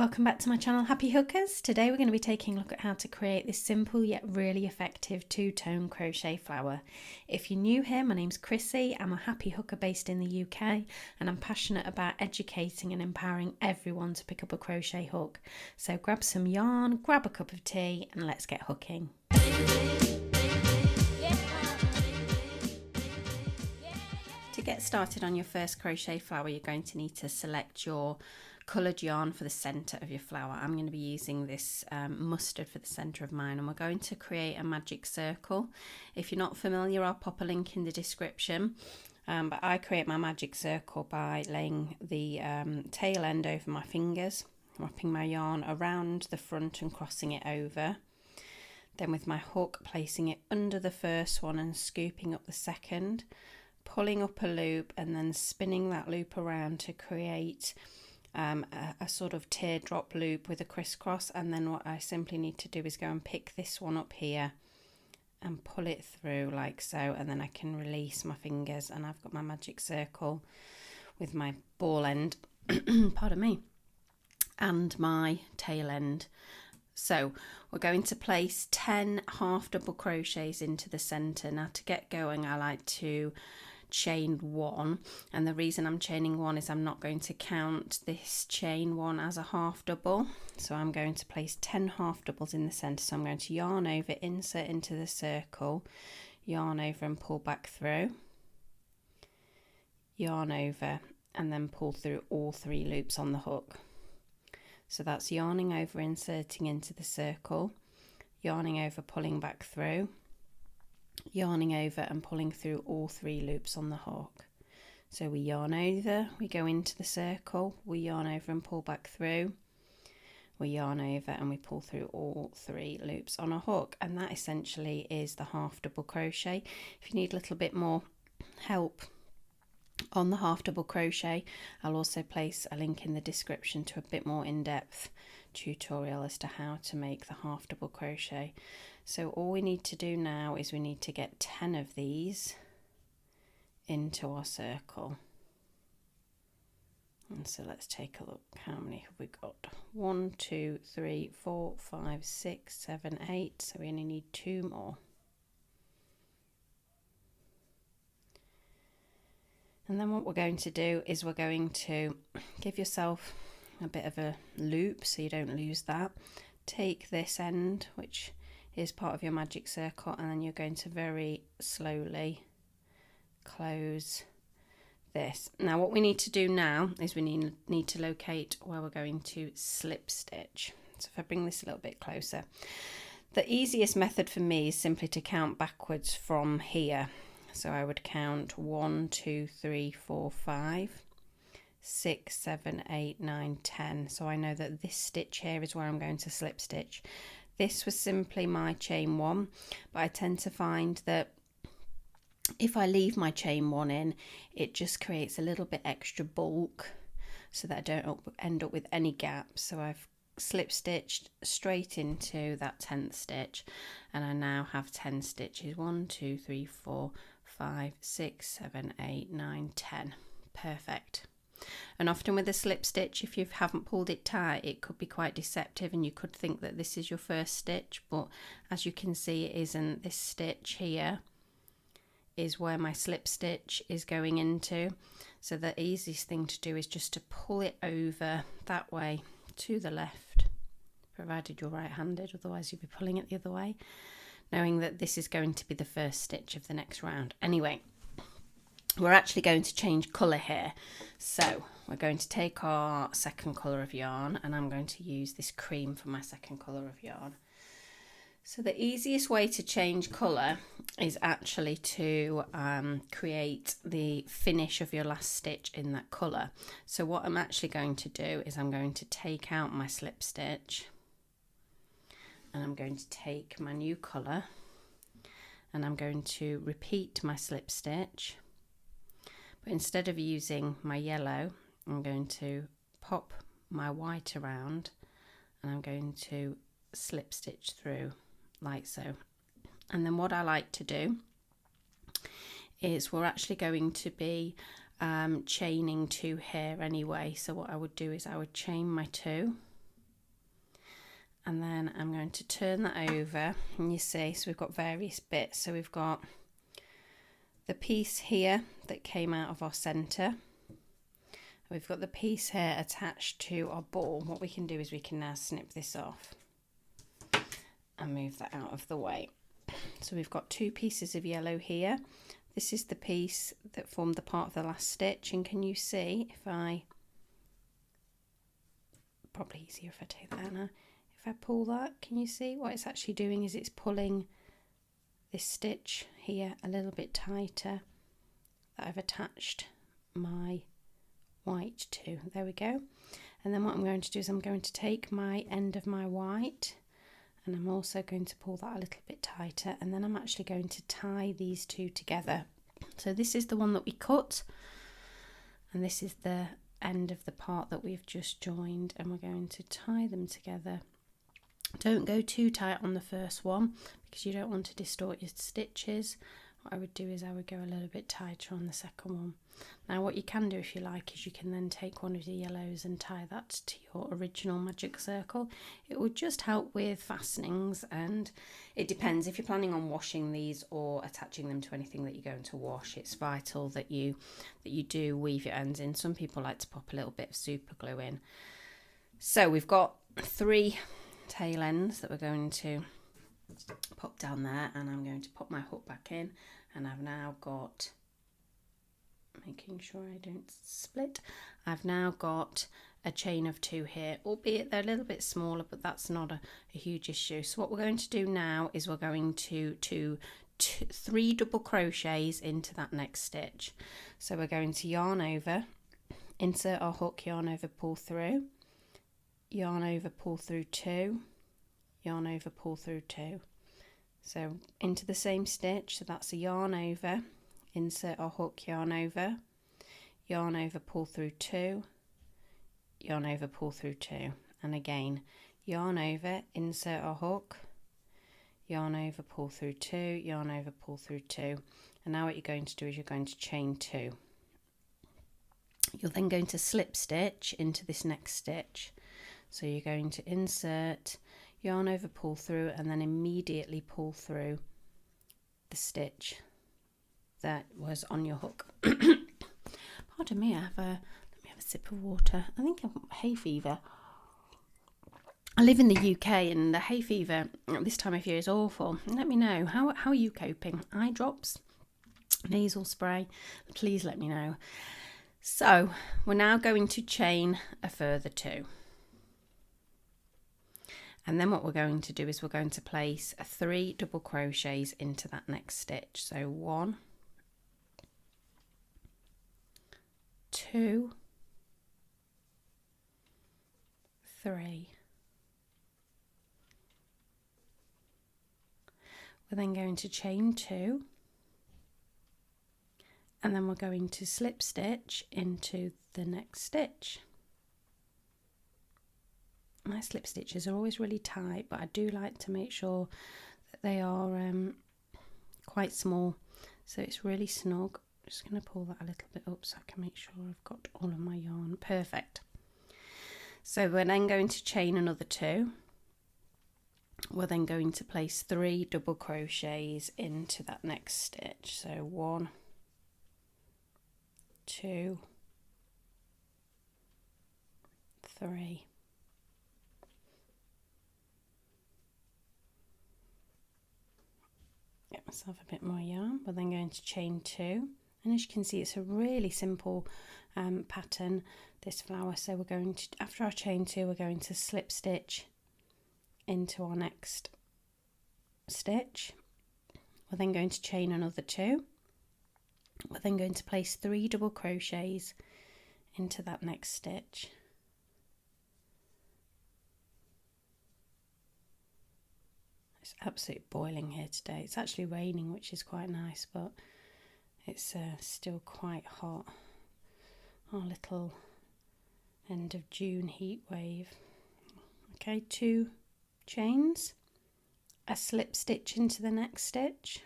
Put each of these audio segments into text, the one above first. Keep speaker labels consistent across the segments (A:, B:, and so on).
A: Welcome back to my channel, Happy Hookers. Today we're going to be taking a look at how to create this simple yet really effective two-tone crochet flower. If you're new here, my name's Chrissy. I'm a happy hooker based in the UK and I'm passionate about educating and empowering everyone to pick up a crochet hook. So grab some yarn, grab a cup of tea and let's get hooking. To get started on your first crochet flower, you're going to need to select your coloured yarn for the centre of your flower. I'm going to be using this mustard for the centre of mine, and we're going to create a magic circle. If you're not familiar, I'll pop a link in the description, but I create my magic circle by laying the tail end over my fingers, wrapping my yarn around the front and crossing it over. Then with my hook placing it under the first one and scooping up the second, pulling up a loop and then spinning that loop around to create a sort of teardrop loop with a crisscross. And then what I simply need to do is go and pick this one up here and pull it through like so, and then I can release my fingers and I've got my magic circle with my ball end pardon me, and my tail end. So we're going to place 10 half double crochets into the center. Now to get going, I like to chain one, and the reason I'm chaining one is I'm not going to count this chain one as a half double. So I'm going to place 10 half doubles in the center. So I'm going to yarn over, insert into the circle, yarn over and pull back through, yarn over and then pull through all 3 loops on the hook. So that's yarning over, inserting into the circle, yarning over, pulling back through, yarning over and pulling through all 3 loops on the hook. So we yarn over, we go into the circle, we yarn over and pull back through, we yarn over and we pull through all 3 loops on a hook, and that essentially is the half double crochet. If you need a little bit more help on the half double crochet, I'll also place a link in the description to a bit more in-depth tutorial as to how to make the half double crochet. So all we need to do now is we need to get 10 of these into our circle. And so let's take a look. How many have we got? 1, 2, 3, 4, 5, 6, 7, 8. So we only need 2 more. And then what we're going to do is we're going to give yourself a bit of a loop so you don't lose that. Take this end, which is part of your magic circle, and then you're going to very slowly close this. Now what we need to do now is we need to locate where we're going to slip stitch. So if I bring this a little bit closer, the easiest method for me is simply to count backwards from here. So I would count 1, 2, 3, 4, 5, 6, 7, 8, 9, 10. So I know that this stitch here is where I'm going to slip stitch. This was simply my chain one, but I tend to find that if I leave my chain one in, it just creates a little bit extra bulk so that I don't end up with any gaps. So I've slip stitched straight into that 10th stitch, and I now have 10 stitches. 1, 2, 3, 4, 5, 6, 7, 8, 9, 10. Perfect. And often with a slip stitch, if you haven't pulled it tight, it could be quite deceptive and you could think that this is your first stitch, but as you can see, it isn't. This stitch here is where my slip stitch is going into. So the easiest thing to do is just to pull it over that way to the left, provided you're right-handed, otherwise you'll be pulling it the other way, knowing that this is going to be the first stitch of the next round. Anyway, we're actually going to change colour here. So we're going to take our second colour of yarn, and I'm going to use this cream for my second colour of yarn. So the easiest way to change colour is actually to create the finish of your last stitch in that colour. So what I'm actually going to do is I'm going to take out my slip stitch, and I'm going to take my new colour, and I'm going to repeat my slip stitch. But instead of using my yellow, I'm going to pop my white around, and I'm going to slip stitch through like so. And then what I like to do is we're actually going to be chaining 2 here anyway. So what I would do is I would chain my 2, and then I'm going to turn that over, and you see, so we've got various bits. So we've got the piece here that came out of our centre. We've got the piece here attached to our ball. What we can do is we can now snip this off and move that out of the way. So we've got two pieces of yellow here. This is the piece that formed the part of the last stitch, and can you see, if I, probably easier if I take that now, if I pull that, can you see what it's actually doing is it's pulling this stitch here a little bit tighter that I've attached my white to. There we go. And then what I'm going to do is I'm going to take my end of my white, and I'm also going to pull that a little bit tighter, and then I'm actually going to tie these two together. So this is the one that we cut, and this is the end of the part that we've just joined, and we're going to tie them together. Don't go too tight on the first one because you don't want to distort your stitches. What I would do is I would go a little bit tighter on the second one. Now what you can do if you like is you can then take one of the yellows and tie that to your original magic circle. It would just help with fastenings, and it depends if you're planning on washing these or attaching them to anything that you're going to wash. It's vital that you do weave your ends in. Some people like to pop a little bit of super glue in. So we've got 3 tail ends that we're going to pop down there, and I'm going to pop my hook back in, and I've now got, making sure I don't split, I've now got a chain of 2 here, albeit they're a little bit smaller, but that's not a huge issue. So what we're going to do now is we're going to 3 double crochets into that next stitch. So we're going to yarn over, insert our hook, yarn over, pull through, yarn over, pull through 2, yarn over, pull through 2. So into the same stitch, so that's a yarn over, insert our hook, yarn over, pull through 2, yarn over, pull through 2, and again yarn over, insert our hook, yarn over, pull through 2, yarn over, pull through 2, and now what you're going to do is you're going to chain 2. You're then going to slip stitch into this next stitch. So you're going to insert, yarn over, pull through, and then immediately pull through the stitch that was on your hook. Pardon me, let me have a sip of water. I think I've got hay fever. I live in the UK, and the hay fever at this time of year is awful. Let me know, how are you coping? Eye drops, nasal spray, please let me know. So we're now going to chain a further 2. And then what we're going to do is we're going to place 3 double crochets into that next stitch. So 1, 2, 3. We're then going to chain 2, and then we're going to slip stitch into the next stitch. My slip stitches are always really tight, but I do like to make sure that they are quite small, so it's really snug. I'm just going to pull that a little bit up so I can make sure I've got all of my yarn. Perfect. So we're then going to chain another 2. We're then going to place 3 double crochets into that next stitch. So 1, 2, 3. Get myself a bit more yarn. We're then going to chain 2, and as you can see, it's a really simple pattern, this flower. So we're going to, after our chain 2, we're going to slip stitch into our next stitch. We're then going to chain another 2. We're then going to place 3 double crochets into that next stitch. It's absolutely boiling here today. It's actually raining, which is quite nice, but it's still quite hot. Our little end of June heat wave. Okay, 2 chains, a slip stitch into the next stitch,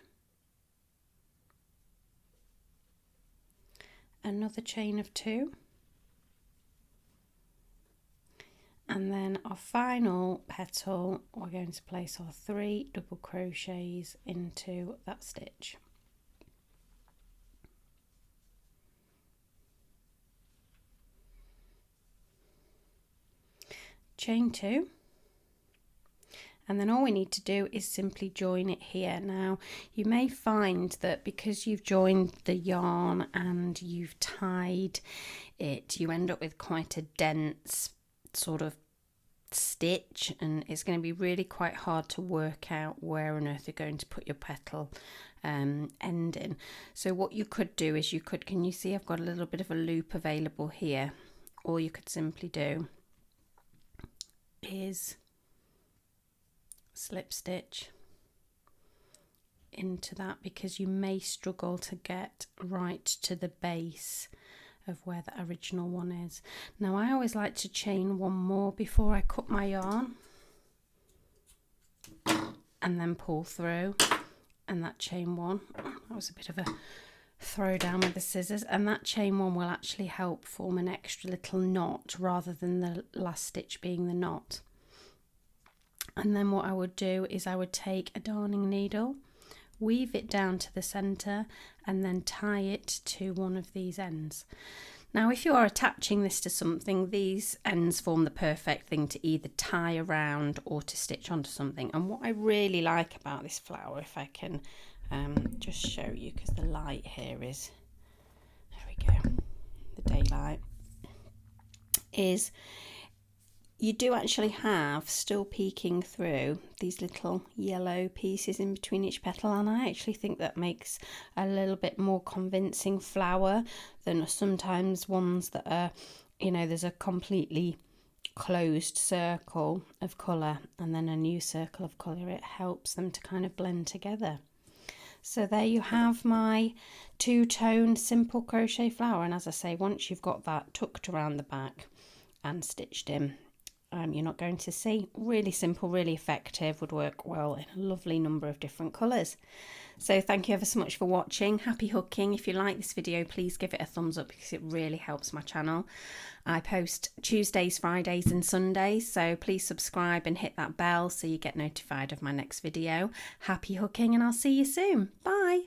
A: another chain of 2, And then our final petal, we're going to place our 3 double crochets into that stitch. Chain 2, and then all we need to do is simply join it here. Now you may find that because you've joined the yarn and you've tied it, you end up with quite a dense sort of stitch, and it's going to be really quite hard to work out where on earth you're going to put your petal end in. So what you could do is can you see I've got a little bit of a loop available here? All you could simply do is slip stitch into that, because you may struggle to get right to the base of where the original one is. Now I always like to chain one more before I cut my yarn and then pull through, and that chain one, that was a bit of a throw down with the scissors, and that chain one will actually help form an extra little knot rather than the last stitch being the knot. And then what I would do is I would take a darning needle, weave it down to the center, and then tie it to one of these ends. Now if you are attaching this to something, these ends form the perfect thing to either tie around or to stitch onto something. And what I really like about this flower, if I can just show you, because the light here is, there we go, the daylight, is you do actually have, still peeking through, these little yellow pieces in between each petal, and I actually think that makes a little bit more convincing flower than sometimes ones that are, you know, there's a completely closed circle of colour and then a new circle of colour. It helps them to kind of blend together. So there you have my two-tone simple crochet flower, and as I say, once you've got that tucked around the back and stitched in, you're not going to see. Really simple, really effective, would work well in a lovely number of different colours. So thank you ever so much for watching. Happy hooking. If you like this video, please give it a thumbs up, because it really helps my channel. I post Tuesdays, Fridays and Sundays, so please subscribe and hit that bell so you get notified of my next video. Happy hooking, and I'll see you soon. Bye.